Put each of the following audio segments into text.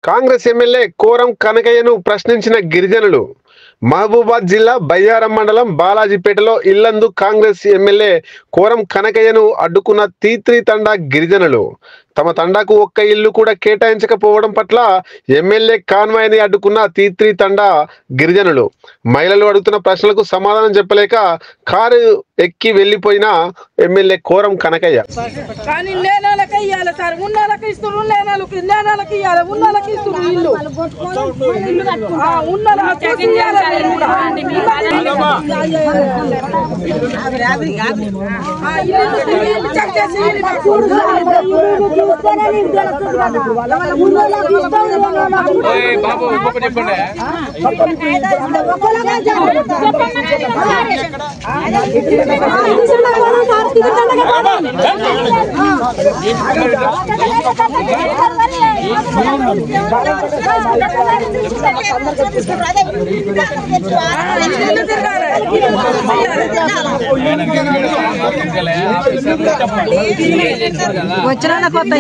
Congress MLA quorum కనకయ్యను ప్రశ్నించిన గిరిజనులు. మహబూబాద్ జిల్లా బయ్యారం మండలం బాలాజీపేటలో ఇల్లందు కాంగ్రెస్ ఎమ్మెల్యే కోరం కనకయ్యను అడ్డుకున్న తీత్రి తండా గిరిజనులు. తమ తండాకు ఒక్క ఇల్లు కూడా కేటాయించకపోవడం పట్ల ఎమ్మెల్యే కాన్వాయ్ని అడ్డుకున్న తీత్రి తండా గిరిజనులు. మహిళలు అడుగుతున్న ప్రశ్నలకు సమాధానం చెప్పలేక కారు ఎక్కి వెళ్లిపోయిన ఎమ్మెల్యే కోరం కనకయ్య. వచ్చిన కొత్త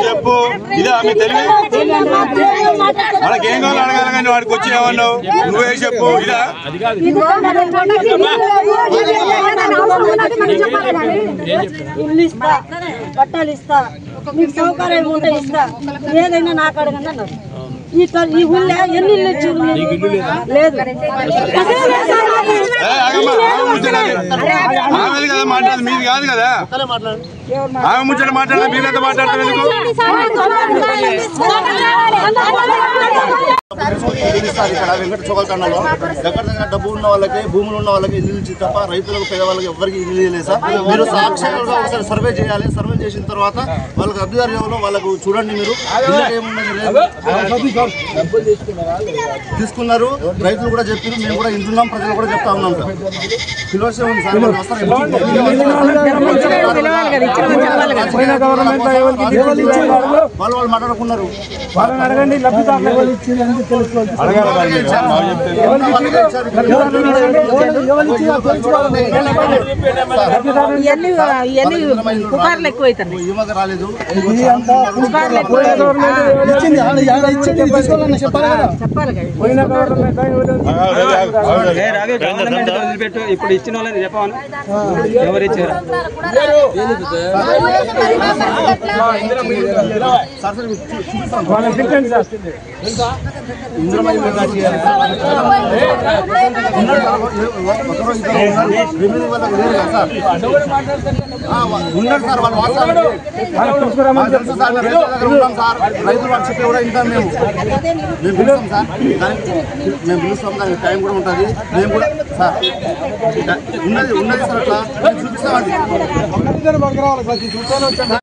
చెప్పు ఇదే ఆమె తెలివి మనకేం కావాలో అడగాలి కానీ వాడికి వచ్చి ఏమన్నావు నువ్వే చెప్పు ఇదా ఇల్లు ఇస్తా బట్టలు ఇస్తా మీకు సౌకర్యం ఉంటే ఇస్తా ఏదైనా నాకు అడగండి అన్నారు. ఈ ఊళ్ళో ఎన్ని ఇల్లు ఇచ్చారు? లేదు. మాట్లాడదు మీది కాదు కదా ఆమె ముచ్చట మాట్లాడదు మీరంతా మాట్లాడతారు ఎందుకు? ఇక్కడ వెంకట చోకల్తండలో దగ్గర దగ్గర డబ్బు ఉన్న వాళ్ళకి భూములు ఉన్న వాళ్ళకి ఇల్లు ఇచ్చి తప్ప రైతులకు పేదవాళ్ళకి ఎవరికి ఇల్లు లేదు సార్. మీరు సాక్షాత్గా ఒకసారి సర్వే చేయాలి. సర్వే చేసిన తర్వాత వాళ్ళకి లబ్ధిదారు ఎవరో వాళ్ళకు చూడండి. మీరు ఏమున్నది తీసుకున్నారు రైతులు కూడా చెప్పారు. మేము కూడా ఇంటున్నాం, ప్రజలు కూడా చెప్తా ఉన్నాం సార్. పిలవసే ఉంది సార్. వాళ్ళు మాట్లాడుకున్నారు. పుకార్లు ఎక్కువైతున్నాయి. రాలేదు ఇప్పుడు ఇచ్చిన వాళ్ళని చెప్పాను ఎవరు ఇచ్చారు? ఉన్నారు సార్. వాళ్ళు తెలుసు సార్. ఉన్నాం సార్. రైతులు వాళ్ళు చెప్పి కూడా వింటాం. మేము పిలుస్తాం సార్. మేము పిలుస్తాం. దానికి టైం కూడా ఉంటుంది. మేము కూడా సార్ ఉన్నది సార్. అట్లా చూపిస్తాం. అది